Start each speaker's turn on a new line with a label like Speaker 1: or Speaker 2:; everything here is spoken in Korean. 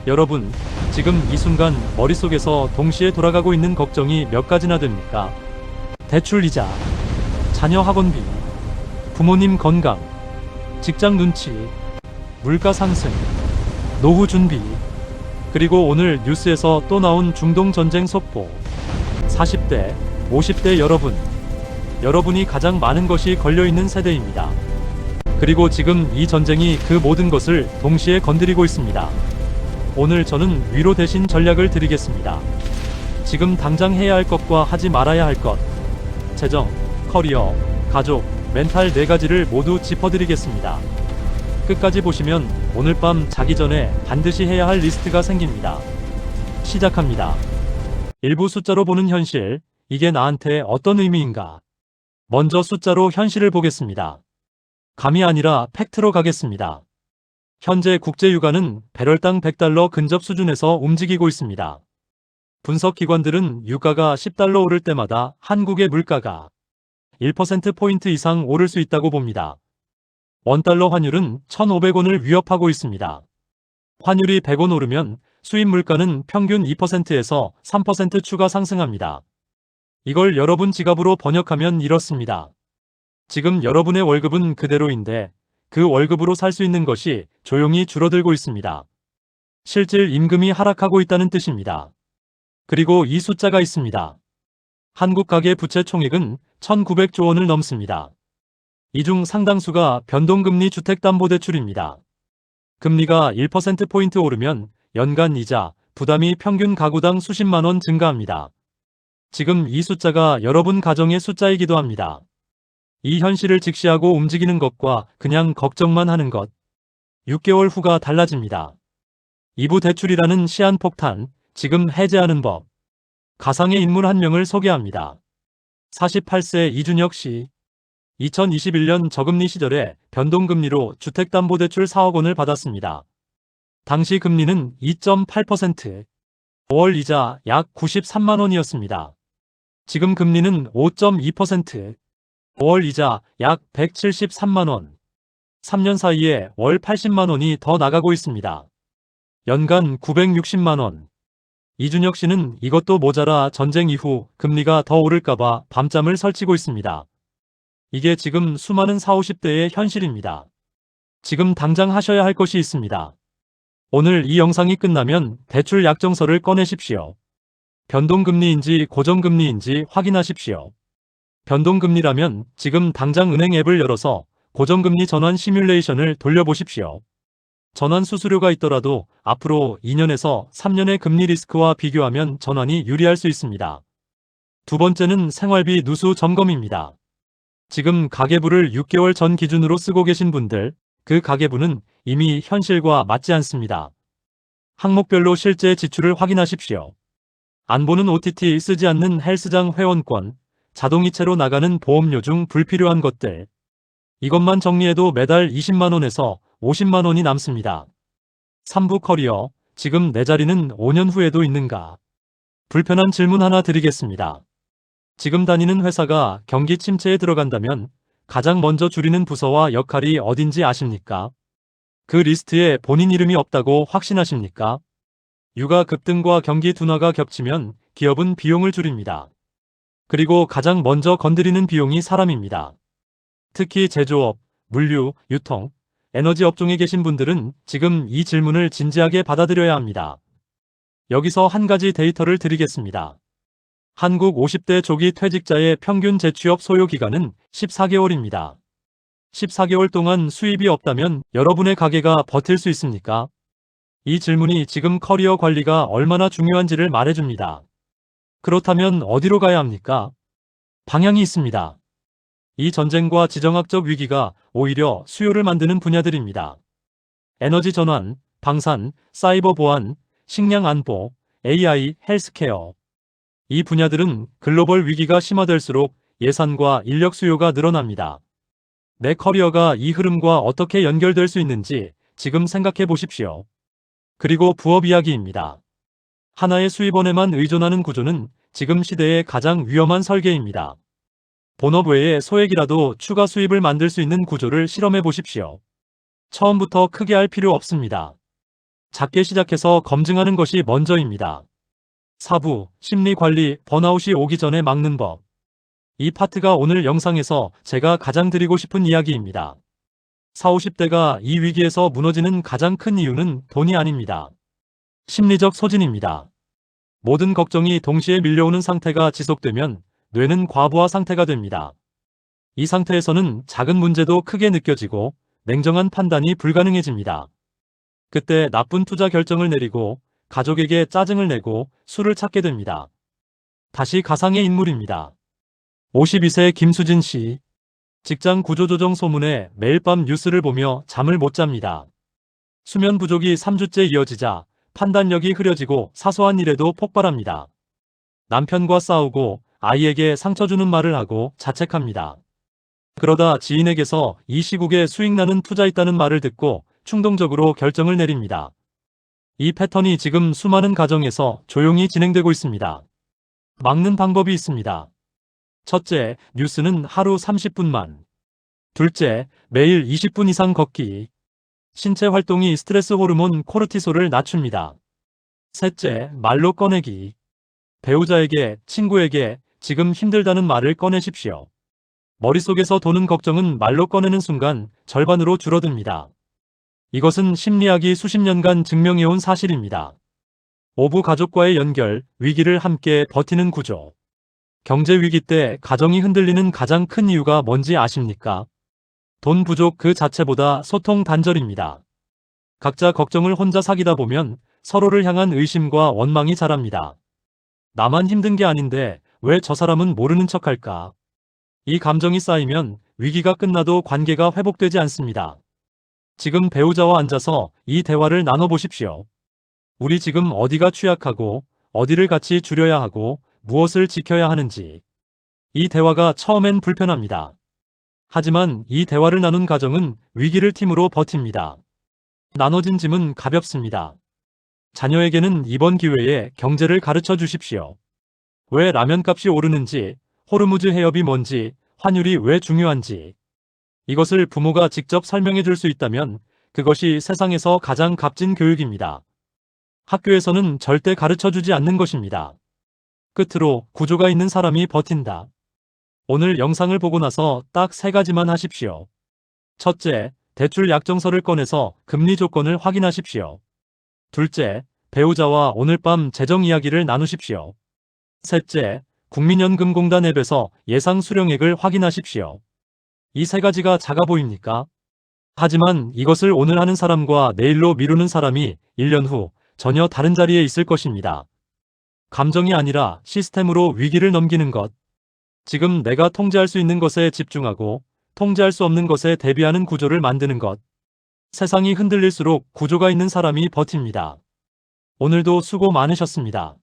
Speaker 1: 여러분, 지금 이 순간 머릿속에서 동시에 돌아가고 있는 걱정이 몇 가지나 됩니까? 대출 이자, 자녀 학원비, 부모님 건강, 직장 눈치, 물가 상승, 노후 준비, 그리고 오늘 뉴스에서 또 나온 중동 전쟁 속보. 40대, 50대 여러분이 가장 많은 것이 걸려있는 세대입니다. 그리고 지금 이 전쟁이 그 모든 것을 동시에 건드리고 있습니다. 오늘 저는 위로 대신 전략을 드리겠습니다. 지금 당장 해야 할 것과 하지 말아야 할 것, 재정, 커리어, 가족, 멘탈 4가지를 모두 짚어드리겠습니다. 끝까지 보시면 오늘 밤 자기 전에 반드시 해야 할 리스트가 생깁니다. 시작합니다. 일부 숫자로 보는 현실, 이게 나한테 어떤 의미인가? 먼저 숫자로 현실을 보겠습니다. 감이 아니라 팩트로 가겠습니다. 현재 국제유가는 배럴당 100달러 근접 수준에서 움직이고 있습니다. 분석기관들은 유가가 10달러 오를 때마다 한국의 물가가 1%포인트 이상 오를 수 있다고 봅니다. 원달러 환율은 1,500원을 위협하고 있습니다. 환율이 100원 오르면 수입 물가는 평균 2%에서 3% 추가 상승합니다. 이걸 여러분 지갑으로 번역하면 이렇습니다. 지금 여러분의 월급은 그대로인데 그 월급으로 살 수 있는 것이 조용히 줄어들고 있습니다. 실질 임금이 하락하고 있다는 뜻입니다. 그리고 이 숫자가 있습니다. 한국 가계 부채 총액은 1,900조 원을 넘습니다. 이 중 상당수가 변동금리 주택담보대출입니다. 금리가 1%포인트 오르면 연간 이자, 부담이 평균 가구당 수십만 원 증가합니다. 지금 이 숫자가 여러분 가정의 숫자이기도 합니다. 이 현실을 직시하고 움직이는 것과 그냥 걱정만 하는 것, 6개월 후가 달라집니다. 2부 대출이라는 시한폭탄, 지금 해제하는 법. 가상의 인물 한 명을 소개합니다. 48세 이준혁 씨. 2021년 저금리 시절에 변동금리로 주택담보대출 4억 원을 받았습니다. 당시 금리는 2.8%, 월 이자 약 93만 원이었습니다. 지금 금리는 5.2%, 월 이자 약 173만 원. 3년 사이에 월 80만 원이 더 나가고 있습니다. 연간 960만 원. 이준혁 씨는 이것도 모자라 전쟁 이후 금리가 더 오를까봐 밤잠을 설치고 있습니다. 이게 지금 수많은 40, 50대의 현실입니다. 지금 당장 하셔야 할 것이 있습니다. 오늘 이 영상이 끝나면 대출 약정서를 꺼내십시오. 변동금리인지 고정금리인지 확인하십시오. 변동금리라면 지금 당장 은행 앱을 열어서 고정금리 전환 시뮬레이션을 돌려보십시오. 전환 수수료가 있더라도 앞으로 2년에서 3년의 금리 리스크와 비교하면 전환이 유리할 수 있습니다. 두 번째는 생활비 누수 점검입니다. 지금 가계부를 6개월 전 기준으로 쓰고 계신 분들, 그 가계부는 이미 현실과 맞지 않습니다. 항목별로 실제 지출을 확인하십시오. 안 보는 OTT 쓰지 않는 헬스장 회원권, 자동이체로 나가는 보험료 중 불필요한 것들. 이것만 정리해도 매달 20만 원에서 50만 원이 남습니다. 3부 커리어, 지금 내 자리는 5년 후에도 있는가? 불편한 질문 하나 드리겠습니다. 지금 다니는 회사가 경기 침체에 들어간다면 가장 먼저 줄이는 부서와 역할이 어딘지 아십니까? 그 리스트에 본인 이름이 없다고 확신하십니까? 유가 급등과 경기 둔화가 겹치면 기업은 비용을 줄입니다. 그리고 가장 먼저 건드리는 비용이 사람입니다. 특히 제조업, 물류, 유통, 에너지 업종에 계신 분들은 지금 이 질문을 진지하게 받아들여야 합니다. 여기서 한 가지 데이터를 드리겠습니다. 한국 50대 조기 퇴직자의 평균 재취업 소요 기간은 14개월입니다. 14개월 동안 수입이 없다면 여러분의 가게가 버틸 수 있습니까? 이 질문이 지금 커리어 관리가 얼마나 중요한지를 말해줍니다. 그렇다면 어디로 가야 합니까? 방향이 있습니다. 이 전쟁과 지정학적 위기가 오히려 수요를 만드는 분야들입니다. 에너지 전환, 방산, 사이버 보안, 식량 안보, AI, 헬스케어. 이 분야들은 글로벌 위기가 심화될수록 예산과 인력 수요가 늘어납니다. 내 커리어가 이 흐름과 어떻게 연결될 수 있는지 지금 생각해 보십시오. 그리고 부업 이야기입니다. 하나의 수입원에만 의존하는 구조는 지금 시대의 가장 위험한 설계입니다. 본업 외에 소액이라도 추가 수입을 만들 수 있는 구조를 실험해 보십시오. 처음부터 크게 할 필요 없습니다. 작게 시작해서 검증하는 것이 먼저입니다. 4부, 심리관리, 번아웃이 오기 전에 막는 법. 이 파트가 오늘 영상에서 제가 가장 드리고 싶은 이야기입니다. 40, 50대가 이 위기에서 무너지는 가장 큰 이유는 돈이 아닙니다. 심리적 소진입니다. 모든 걱정이 동시에 밀려오는 상태가 지속되면 뇌는 과부하 상태가 됩니다. 이 상태에서는 작은 문제도 크게 느껴지고 냉정한 판단이 불가능해집니다. 그때 나쁜 투자 결정을 내리고 가족에게 짜증을 내고 술을 찾게 됩니다. 다시 가상의 인물입니다. 52세 김수진 씨. 직장 구조조정 소문에 매일 밤 뉴스를 보며 잠을 못 잡니다. 수면 부족이 3주째 이어지자 판단력이 흐려지고 사소한 일에도 폭발합니다. 남편과 싸우고 아이에게 상처 주는 말을 하고 자책합니다. 그러다 지인에게서 이 시국에 수익 나는 투자 있다는 말을 듣고 충동적으로 결정을 내립니다. 이 패턴이 지금 수많은 가정에서 조용히 진행되고 있습니다. 막는 방법이 있습니다. 첫째, 뉴스는 하루 30분만. 둘째, 매일 20분 이상 걷기. 신체 활동이 스트레스 호르몬 코르티솔을 낮춥니다. 셋째, 말로 꺼내기. 배우자에게, 친구에게 지금 힘들다는 말을 꺼내십시오. 머릿속에서 도는 걱정은 말로 꺼내는 순간 절반으로 줄어듭니다. 이것은 심리학이 수십 년간 증명해온 사실입니다. 5부 가족과의 연결, 위기를 함께 버티는 구조. 경제 위기 때 가정이 흔들리는 가장 큰 이유가 뭔지 아십니까? 돈 부족 그 자체보다 소통 단절입니다. 각자 걱정을 혼자 사귀다 보면 서로를 향한 의심과 원망이 자랍니다. 나만 힘든 게 아닌데 왜 저 사람은 모르는 척할까? 이 감정이 쌓이면 위기가 끝나도 관계가 회복되지 않습니다. 지금 배우자와 앉아서 이 대화를 나눠보십시오. 우리 지금 어디가 취약하고 어디를 같이 줄여야 하고 무엇을 지켜야 하는지. 이 대화가 처음엔 불편합니다. 하지만 이 대화를 나눈 가정은 위기를 팀으로 버팁니다. 나눠진 짐은 가볍습니다. 자녀에게는 이번 기회에 경제를 가르쳐 주십시오. 왜 라면값이 오르는지, 호르무즈 해협이 뭔지, 환율이 왜 중요한지. 이것을 부모가 직접 설명해 줄 수 있다면 그것이 세상에서 가장 값진 교육입니다. 학교에서는 절대 가르쳐 주지 않는 것입니다. 끝으로 구조가 있는 사람이 버틴다. 오늘 영상을 보고 나서 딱 3가지만 하십시오. 첫째, 대출 약정서를 꺼내서 금리 조건을 확인하십시오. 둘째, 배우자와 오늘 밤 재정 이야기를 나누십시오. 셋째, 국민연금공단 앱에서 예상 수령액을 확인하십시오. 이 3가지가 작아 보입니까? 하지만 이것을 오늘 하는 사람과 내일로 미루는 사람이 1년 후 전혀 다른 자리에 있을 것입니다. 감정이 아니라 시스템으로 위기를 넘기는 것. 지금 내가 통제할 수 있는 것에 집중하고 통제할 수 없는 것에 대비하는 구조를 만드는 것. 세상이 흔들릴수록 구조가 있는 사람이 버팁니다. 오늘도 수고 많으셨습니다.